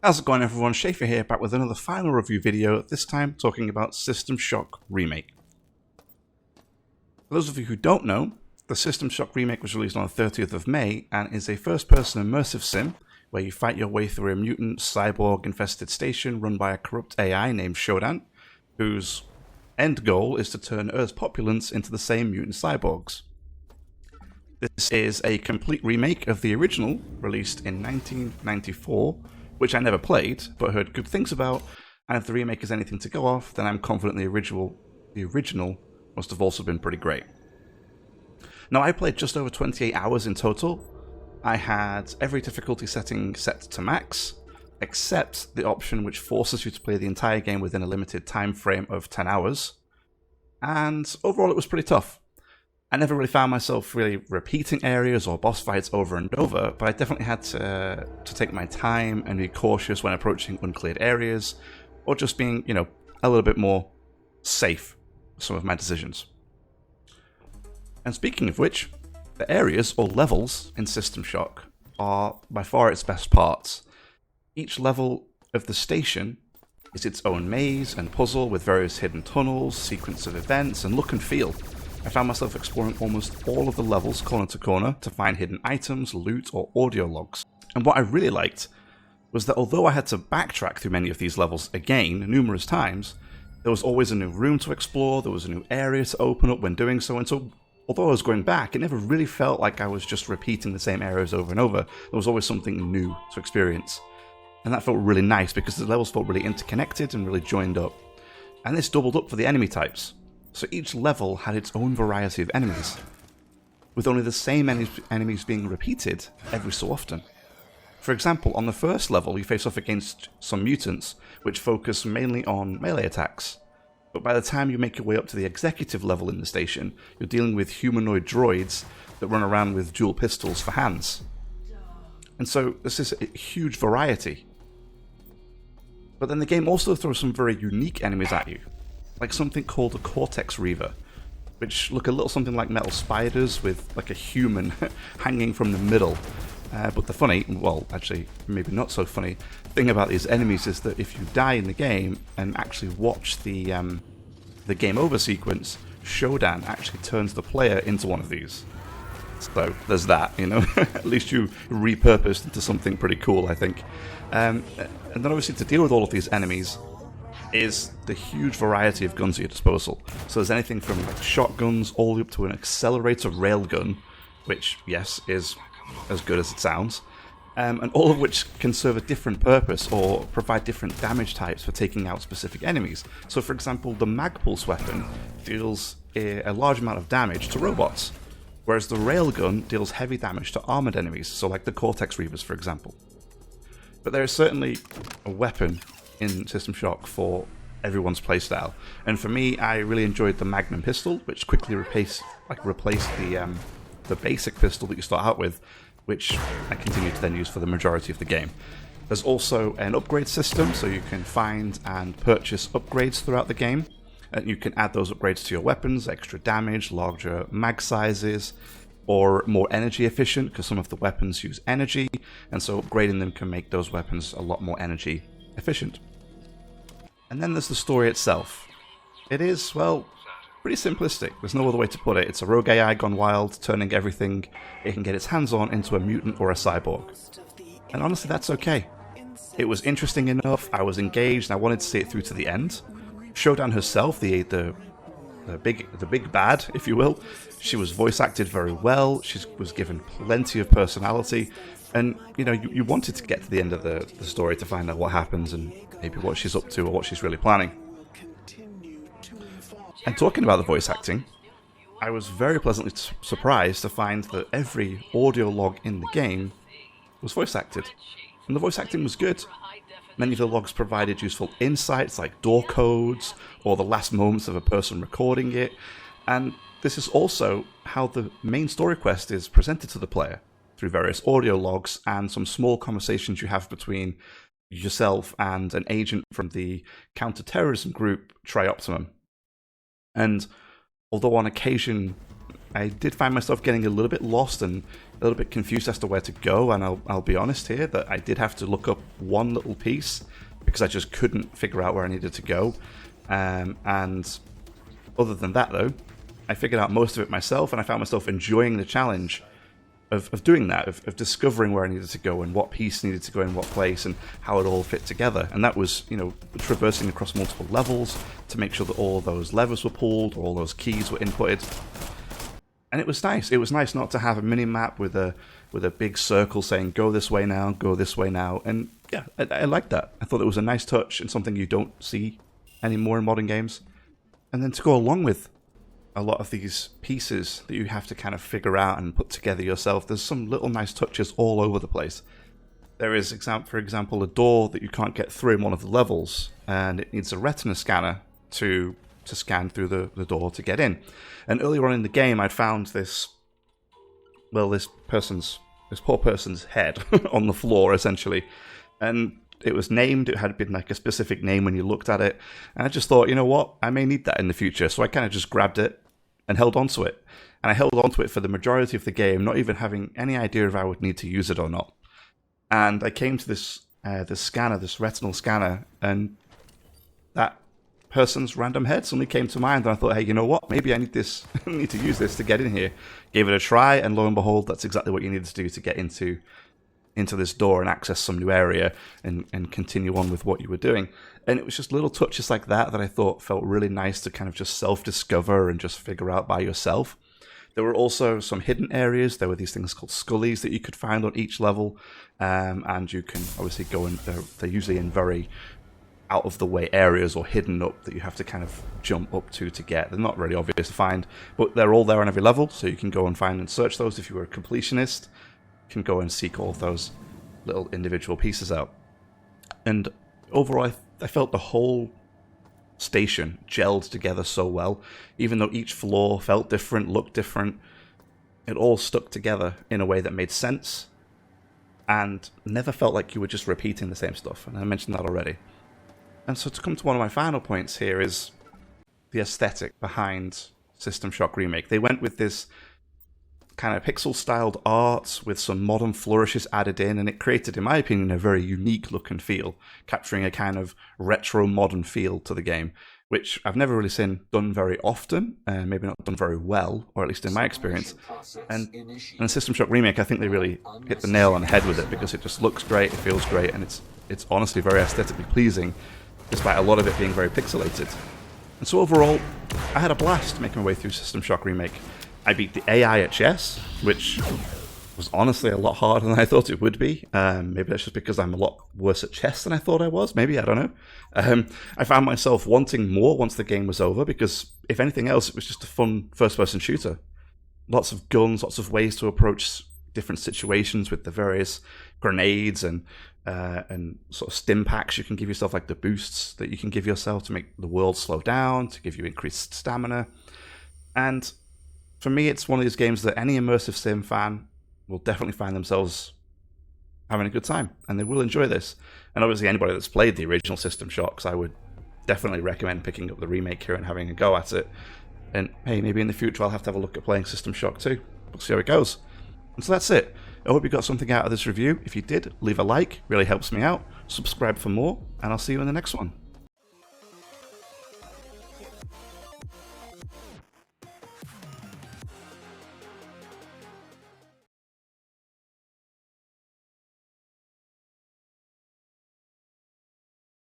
How's it going, everyone? Schaefer here, back with another final review video, this time talking about System Shock Remake. For those of you who don't know, the System Shock Remake was released on the 30th of May and is a first-person immersive sim where you fight your way through a mutant, cyborg-infested station run by a corrupt AI named Shodan, whose end goal is to turn Earth's populace into the same mutant cyborgs. This is a complete remake of the original, released in 1994, which I never played, but heard good things about, and if the remake is anything to go off, then I'm confident the original must have also been pretty great. Now, I played just over 28 hours in total. I had every difficulty setting set to max, except the option which forces you to play the entire game within a limited time frame of 10 hours, and overall it was pretty tough. I never really found myself really repeating areas or boss fights over and over, but I definitely had to take my time and be cautious when approaching uncleared areas, or just being, a little bit more safe with some of my decisions. And speaking of which, the areas or levels in System Shock are by far its best parts. Each level of the station is its own maze and puzzle with various hidden tunnels, sequence of events, and look and feel. I found myself exploring almost all of the levels corner to corner to find hidden items, loot, or audio logs. And what I really liked was that although I had to backtrack through many of these levels again numerous times, there was always a new room to explore, there was a new area to open up when doing so, and so although I was going back, it never really felt like I was just repeating the same areas over and over. There was always something new to experience. And that felt really nice because the levels felt really interconnected and really joined up. And this doubled up for the enemy types. So each level had its own variety of enemies, with only the same enemies being repeated every so often. For example, on the first level you face off against some mutants, which focus mainly on melee attacks. But by the time you make your way up to the executive level in the station, you're dealing with humanoid droids that run around with dual pistols for hands. And so this is a huge variety. But then the game also throws some very unique enemies at you, like something called a Cortex Reaver, which look a little something like metal spiders with like a human hanging from the middle. But the funny, well actually maybe not so funny, thing about these enemies is that if you die in the game and actually watch the game over sequence, Shodan actually turns the player into one of these. So there's that, at least you repurposed into something pretty cool, I think. And then obviously to deal with all of these enemies is the huge variety of guns at your disposal. So there's anything from like shotguns all the way up to an accelerator railgun, which, yes, is as good as it sounds, and all of which can serve a different purpose or provide different damage types for taking out specific enemies. So for example, the Magpulse weapon deals a large amount of damage to robots, whereas the railgun deals heavy damage to armored enemies, so like the Cortex Reavers for example. But there is certainly a weapon in System Shock for everyone's playstyle, and for me, I really enjoyed the Magnum pistol, which quickly replaced the basic pistol that you start out with, which I continue to then use for the majority of the game. There's also an upgrade system, so you can find and purchase upgrades throughout the game, and you can add those upgrades to your weapons, extra damage, larger mag sizes, or more energy efficient, because some of the weapons use energy, and so upgrading them can make those weapons a lot more energy efficient. And then there's the story itself. It is, well, pretty simplistic. There's no other way to put it. It's a rogue AI gone wild, turning everything it can get its hands on into a mutant or a cyborg. And honestly, that's okay. It was interesting enough, I was engaged, and I wanted to see it through to the end. Shodan herself, the big bad, if you will, she was voice acted very well, she was given plenty of personality, and you wanted to get to the end of the story to find out what happens and maybe what she's up to or what she's really planning. And talking about the voice acting, I was very pleasantly surprised to find that every audio log in the game was voice acted, and the voice acting was good. Many of the logs provided useful insights like door codes or the last moments of a person recording it, and this is also how the main story quest is presented to the player, through various audio logs and some small conversations you have between yourself and an agent from the counter-terrorism group Trioptimum. And although on occasion I did find myself getting a little bit lost and a little bit confused as to where to go, and I'll be honest here that I did have to look up one little piece because I just couldn't figure out where I needed to go. And other than that, though, I figured out most of it myself, and I found myself enjoying the challenge of doing that, of discovering where I needed to go and what piece needed to go in what place and how it all fit together. And that was, you know, traversing across multiple levels to make sure that all those levers were pulled, or all those keys were inputted. And it was nice. It was nice not to have a mini-map with a big circle saying, go this way now, go this way now. And yeah, I liked that. I thought it was a nice touch and something you don't see anymore in modern games. And then to go along with a lot of these pieces that you have to kind of figure out and put together yourself, there's some little nice touches all over the place. There is, for example, a door that you can't get through in one of the levels, and it needs a retina scanner to scan through the door to get in. And earlier on in the game, I'd found this poor person's head on the floor, essentially. And it was named, it had been like a specific name when you looked at it. And I just thought, you know what, I may need that in the future. So I kind of just grabbed it and held onto it. And I held onto it for the majority of the game, not even having any idea if I would need to use it or not. And I came to this scanner, this retinal scanner, and that person's random head suddenly came to mind, and I thought, hey, you know what? Maybe I need this. I need to use this to get in here. Gave it a try, and lo and behold, that's exactly what you needed to do to get into this door and access some new area and continue on with what you were doing. And it was just little touches like that I thought felt really nice to kind of just self-discover and just figure out by yourself. There were also some hidden areas. There were these things called scullies that you could find on each level, and you can obviously go in. They're usually in very out-of-the-way areas or hidden up that you have to kind of jump up to get. They're not really obvious to find, but they're all there on every level, so you can go and find and search those. If you were a completionist, you can go and seek all of those little individual pieces out. And overall, I felt the whole station gelled together so well. Even though each floor felt different, looked different, it all stuck together in a way that made sense and never felt like you were just repeating the same stuff. And I mentioned that already. And so to come to one of my final points here is the aesthetic behind System Shock Remake. They went with this kind of pixel-styled art with some modern flourishes added in, and it created, in my opinion, a very unique look and feel, capturing a kind of retro-modern feel to the game, which I've never really seen done very often, and maybe not done very well, or at least in my experience. And in System Shock Remake, I think they really hit the nail on the head with it, because it just looks great, it feels great, and it's honestly very aesthetically pleasing, despite a lot of it being very pixelated. And so overall, I had a blast making my way through System Shock Remake. I beat the AI at chess, which was honestly a lot harder than I thought it would be. Maybe that's just because I'm a lot worse at chess than I thought I was. Maybe, I don't know. I found myself wanting more once the game was over, because if anything else, it was just a fun first-person shooter. Lots of guns, lots of ways to approach different situations with the various grenades and sort of stim packs you can give yourself, like the boosts that you can give yourself to make the world slow down, to give you increased stamina. And for me, it's one of these games that any immersive sim fan will definitely find themselves having a good time, and they will enjoy this. And obviously anybody that's played the original System Shocks, I would definitely recommend picking up the remake here and having a go at it. And hey, maybe in the future I'll have to have a look at playing System Shock 2. We'll see how it goes. And so that's it. I hope you got something out of this review. If you did, leave a like, really helps me out. Subscribe for more, and I'll see you in the next one.